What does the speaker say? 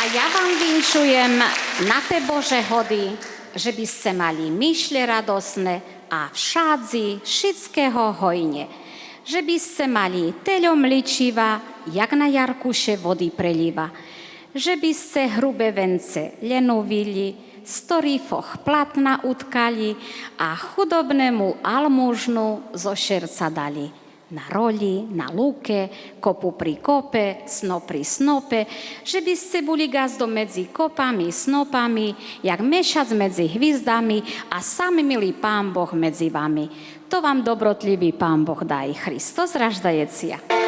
ja vám vinšujem na te Bože hody, že by ste mali myšle radosné a všádzi všetkého hojne. Že by ste mali teľom ličiva, jak na jarkuše vody preliva. Že by ste hrubé vence lenovili, storífoch platna utkali a chudobnému almužnu zo šerca dali. Na roli, na lúke, kopu pri kope, snop pri snope, že by ste boli gazdo medzi kopami, snopami, jak mešac medzi hvizdami a sami milý Pán Boh medzi vami. To vám dobrotlivý Pán Boh daj. Christos raždajecia.